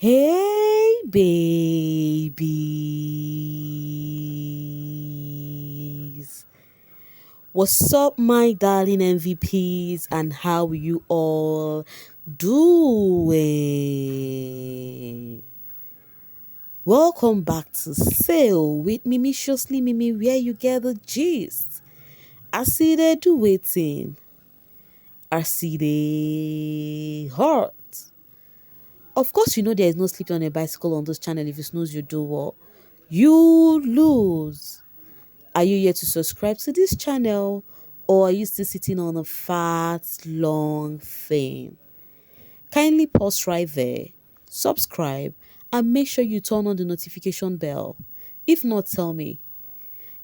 Hey, babies. What's up, my darling MVPs, and how you all doing? Welcome back to Sail with Mimiciously Mimi, where you get the gist. I see they do waiting. I see they hurt. Of course, you know there is no sleeping on a bicycle on this channel. If you snooze, you do what? You lose. Are you yet to subscribe to this channel, or are you still sitting on a fat, long thing? Kindly pause right there, subscribe, and make sure you turn on the notification bell. If not, tell me,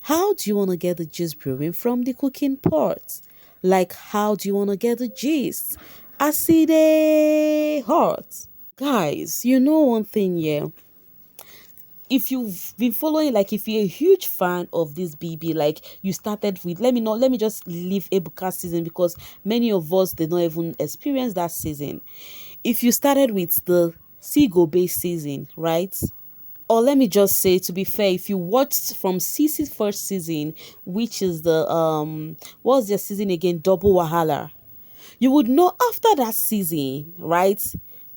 how do you want to get the gist brewing from the cooking pot? Like, how do you want to get the gist? I see they hot. Guys, you know one thing, yeah. If you've been following, like if you're a huge fan of this BB, like you started with, let me just leave Ebuka season because many of us did not even experience that season. If you started with the Seago based season, right? Or let me just say, to be fair, if you watched from Cece's first season, which is the what's their season again? Double Wahala, you would know after that season, right?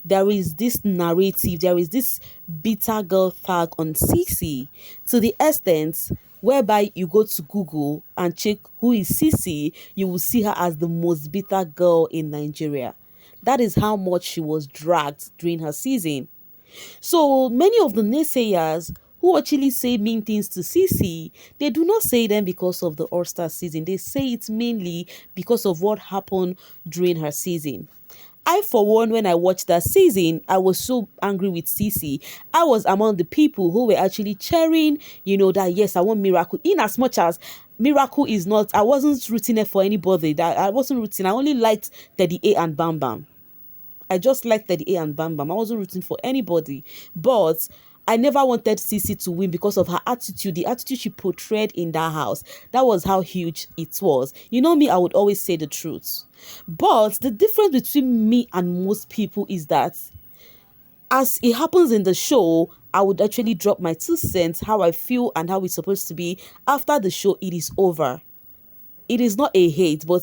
There is this narrative, there is this bitter girl tag on CC to the extent whereby you go to Google and check who is CC, you will see her as the most bitter girl in Nigeria. That is how much she was dragged during her season. So many of the naysayers who actually say mean things to CC, they do not say them because of the All-Star season. They say it mainly because of what happened during her season. I, for one, when I watched that season, I was so angry with CC. I was among the people who were actually cheering, that yes, I want Miracle. In as much as Miracle is not, I wasn't rooting it for anybody. That I wasn't rooting. I only liked Teddy A and Bam Bam. I just liked Teddy A and Bam Bam. I wasn't rooting for anybody. But I never wanted Cece to win because of her attitude, the attitude she portrayed in that house. That was how huge it was. You know me, I would always say the truth. But the difference between me and most people is that as it happens in the show, I would actually drop my 2 cents, how I feel and how it's supposed to be. After the show, it is over. It is not a hate, but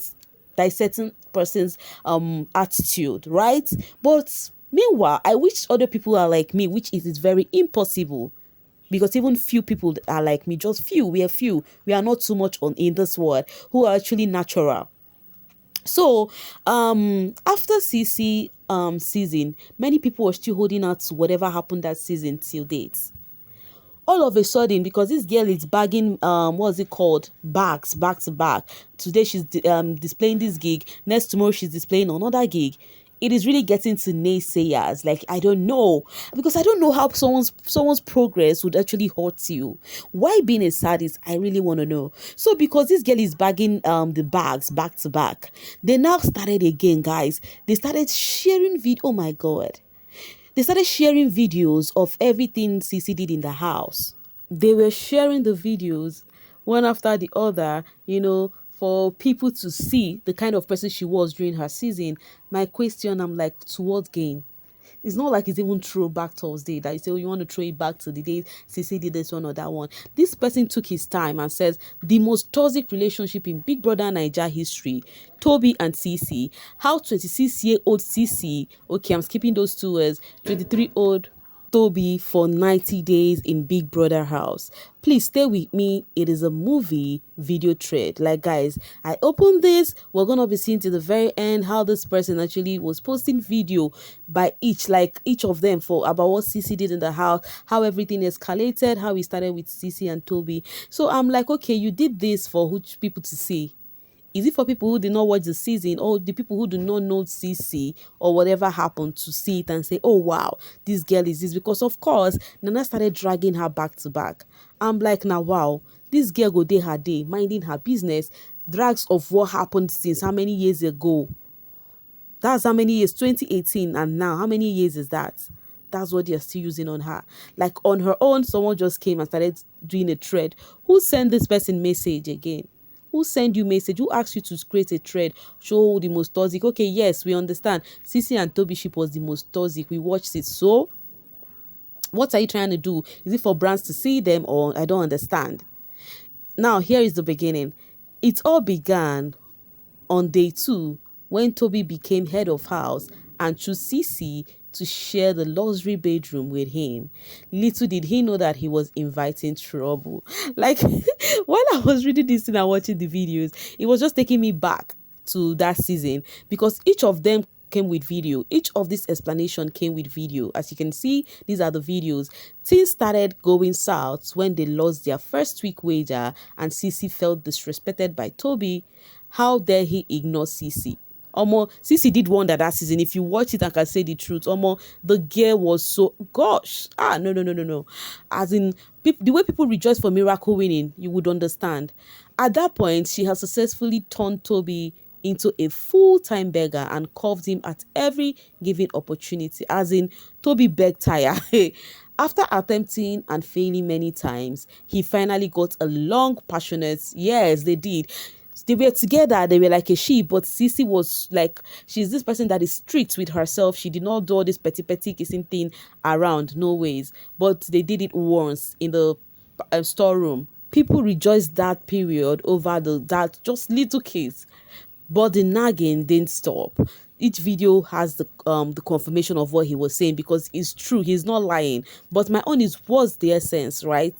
dissecting person's attitude, right? But meanwhile, I wish other people are like me, which is very impossible. Because even few people are like me, just few. We are few. We are not too much on in this world who are actually natural. So, after CC season, many people were still holding out to whatever happened that season till date. All of a sudden, because this girl is bagging what's it called, bags back to back. Today she's displaying this gig, next tomorrow she's displaying another gig. It is really getting to naysayers. Like, I don't know, because I don't know how someone's progress would actually hurt you. Why being a sadist? I really want to know. So because this girl is bagging the bags back to back, they now started again, guys. They started sharing video. Oh my god, they started sharing videos of everything Cece did in the house. They were sharing the videos one after the other, for people to see the kind of person she was during her season. My question, I'm like, to what gain? It's not like it's even throwback Thursday that you say, oh, you want to throw it back to the days CC did this one or that one. This person took his time and says the most toxic relationship in Big Brother Naija history, Toby and CC. How 26-year-old CC, okay, I'm skipping those 2 words, 23-year-old Toby for 90 days in Big Brother house. Please stay with me. It is a movie video thread. Like, guys, I opened this. We're gonna be seeing to the very end how this person actually was posting video by each of them for about what CC did in the house, how everything escalated, how we started with CC and Toby. So I'm like, okay, you did this for which people to see? Is it for people who did not watch the season, or the people who do not know CC or whatever happened to see it and say, oh wow, this girl is this? Because of course, Nana started dragging her back to back. I'm like, now wow, this girl go day her day, minding her business, drags of what happened since how many years ago? That's how many years? 2018, and now how many years is that? That's what they're still using on her. Like on her own, someone just came and started doing a thread. Who sent this person message again? Who send you message? Who asked you to create a thread? Show the most toxic. Okay, yes, we understand. Cece and Toby ship was the most toxic. We watched it. So What are you trying to do? Is it for brands to see them, or I don't understand? Now, here is the beginning. It all began on day two, when Toby became head of house and chose Cece to share the luxury bedroom with him, little did he know that he was inviting trouble. Like, while I was reading this thing and watching the videos, it was just taking me back to that season, because each of them came with video. Each of this explanation came with video. As you can see, these are the videos. Things started going south when they lost their first week wager and Cece felt disrespected by Toby. How dare he ignore Cece? Omo, Cece did wonder that season. If you watch it, I can say the truth. Omo, the girl was so, gosh. No, no, no, no, no. As in, the way people rejoice for Miracle winning, you would understand. At that point, she has successfully turned Toby into a full-time beggar and curved him at every given opportunity. As in, Toby begged tire. After attempting and failing many times, he finally got a long, passionate, yes, they did. They were together, they were like a sheep, but Sissy was like, she's this person that is strict with herself. She did not do all this petty kissing thing around, no ways. But they did it once in the storeroom. People rejoiced that period over that just little kiss. But the nagging didn't stop. Each video has the confirmation of what he was saying, because it's true, he's not lying. But my own is, what's the essence, right?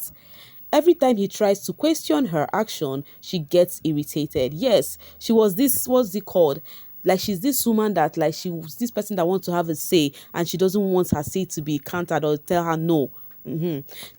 Every time he tries to question her action, she gets irritated. Yes, she was this, what's it called? Like, she's this woman that, like, she was this person that wants to have a say, and she doesn't want her say to be countered or tell her no.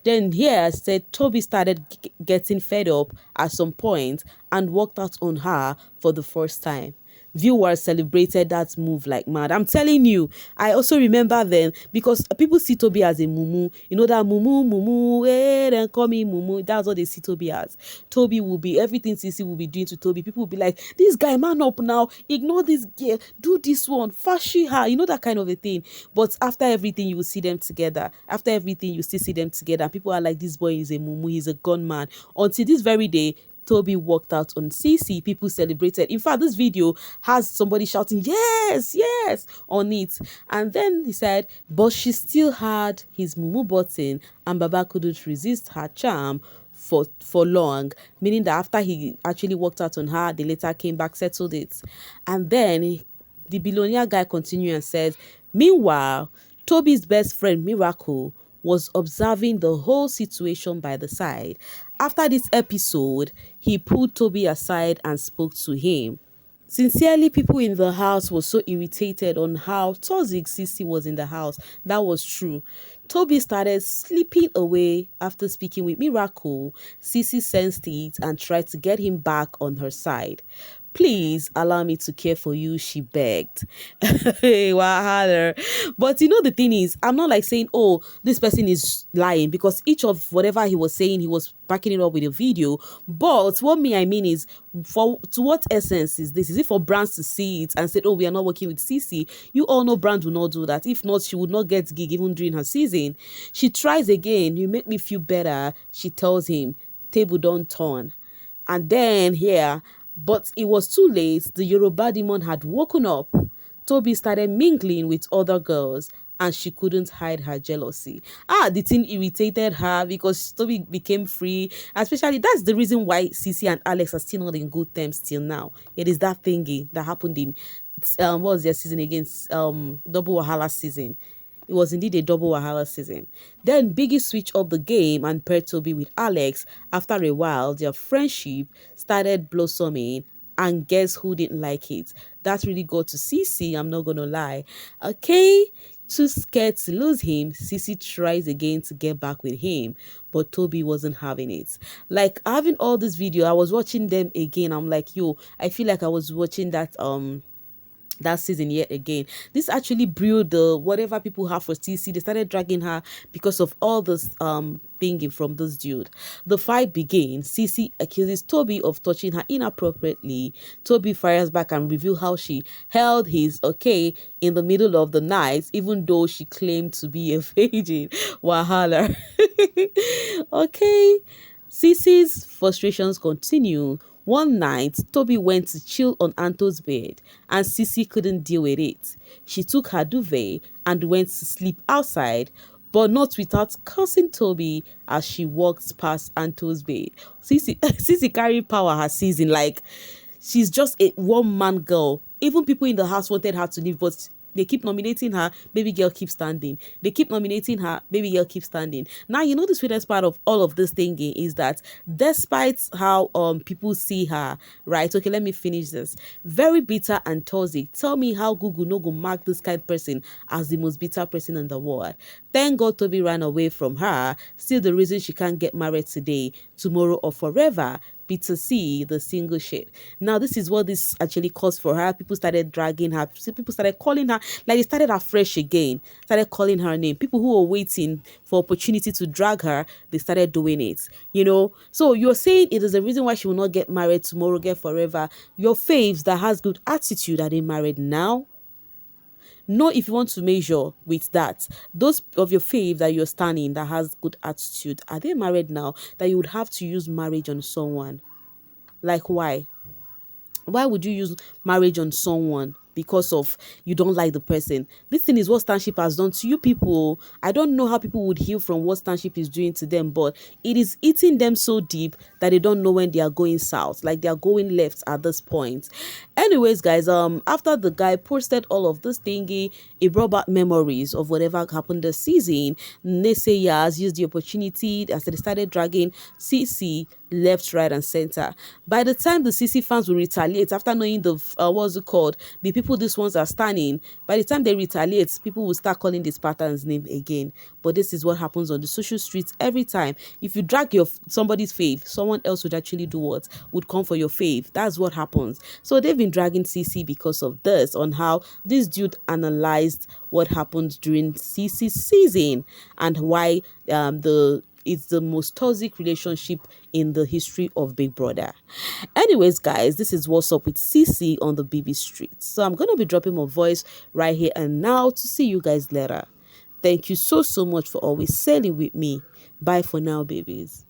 Then here, I said, Toby started getting fed up at some point and walked out on her for the first time. Viewers celebrated that move like mad. I'm telling you, I also remember then, because people see Toby as a mumu. You know that mumu, then call me mumu. That's what they see Toby as. Toby will be, everything Sissy will be doing to Toby. People will be like, this guy, man up now. Ignore this girl. Do this one. Fashi her. You know, that kind of a thing. But after everything, you will see them together. After everything, you still see them together. People are like, this boy is a mumu. He's a gunman. Until this very day, Toby walked out on CC. People celebrated. In fact, this video has somebody shouting, yes, yes, on it. And then he said, but she still had his mumu button and Baba couldn't resist her charm for long, meaning that after he actually walked out on her, they later came back, settled it. And then the billionaire guy continued and said, meanwhile, Toby's best friend, Miracle, was observing the whole situation by the side. After this episode, he pulled Toby aside and spoke to him. Sincerely, people in the house were so irritated on how toxic Sissy was in the house. That was true. Toby started slipping away after speaking with Miracle. Sissy sensed it and tried to get him back on her side. Please allow me to care for you, she begged. Hey, wahala. But you know, the thing is, I'm not like saying, oh, this person is lying, because each of whatever he was saying, he was backing it up with a video. But what I mean is, to what essence is this? Is it for brands to see it and say, oh, we are not working with CC? You all know brand will not do that. If not, she would not get gig even during her season. She tries again. You make me feel better, she tells him. Table don't turn. And then here, but it was too late. The Yoruba demon had woken up. Toby started mingling with other girls and she couldn't hide her jealousy. The thing irritated her because Toby became free. Especially, that's the reason why Cece and Alex are still not in good terms till now. It is that thingy that happened in, what was their season against, Double Wahala season. It was indeed a double Wahala season. Then Biggie switched up the game and paired Toby with Alex. After a while, their friendship started blossoming. And guess who didn't like it? That really got to Cece, I'm not gonna lie. Okay, too scared to lose him, Cece tries again to get back with him. But Toby wasn't having it. Like, having all this video, I was watching them again. I'm like, yo, I feel like I was watching that season yet again. This actually brewed the whatever people have for TC. They started dragging her because of all this thinking from this dude. The fight begins. Cece accuses Toby of touching her inappropriately. Toby fires back and reveals how she held his in the middle of the night, even though she claimed to be a virgin. Wahala. Okay. Cece's frustrations continue. One night, Toby went to chill on Anto's bed and Cece couldn't deal with it. She took her duvet and went to sleep outside, but not without cursing Toby as she walks past Anto's bed. Sissy, Sissy carry power her season, like she's just a one-man girl. Even people in the house wanted her to leave, but they keep nominating her, baby girl keep standing. They keep nominating her, baby girl keep standing. Now, you know the sweetest part of all of this thingy is that despite how people see her, right? Okay, let me finish this. Very bitter and toxic. Tell me how Google no go mark this kind of person as the most bitter person in the world. Thank God Toby ran away from her. Still the reason she can't get married today, tomorrow, or forever. B2C, the single shit. Now, this is what this actually caused for her. People started dragging her. People started calling her, like they started afresh again. Started calling her name. People who were waiting for opportunity to drag her, they started doing it. You know. So you're saying it is a reason why she will not get married tomorrow, get forever. Your faves that has good attitude, are they married now? Know if you want to measure with that, those of your fave that you're standing that has good attitude, are they married now? That you would have to use marriage on someone? Like why? Why would you use marriage on someone because of you don't like the person? This thing is what Stanship has done to you people. I don't know how people would heal from what Stanship is doing to them, but it is eating them so deep that they don't know when they are going south, like they are going left at this point. Anyways, guys, after the guy posted all of this thingy, it brought back memories of whatever happened this season. Naysayers used the opportunity as they started dragging CC left, right, and center. By the time the CC fans will retaliate after knowing the what's it called, the people these ones are standing, by the time they retaliate, people will start calling this pattern's name again. But this is what happens on the social streets every time. If you drag your somebody's fave, someone else would actually do what? Would come for your fave. That's what happens. So they've been dragging CC because of this, on how this dude analyzed what happened during CC's season and why the it's the most toxic relationship in the history of Big Brother. Anyways, guys, this is what's up with CC on the BB streets. So I'm going to be dropping my voice right here and now to see you guys later. Thank you so much for always sailing with me. Bye for now, babies.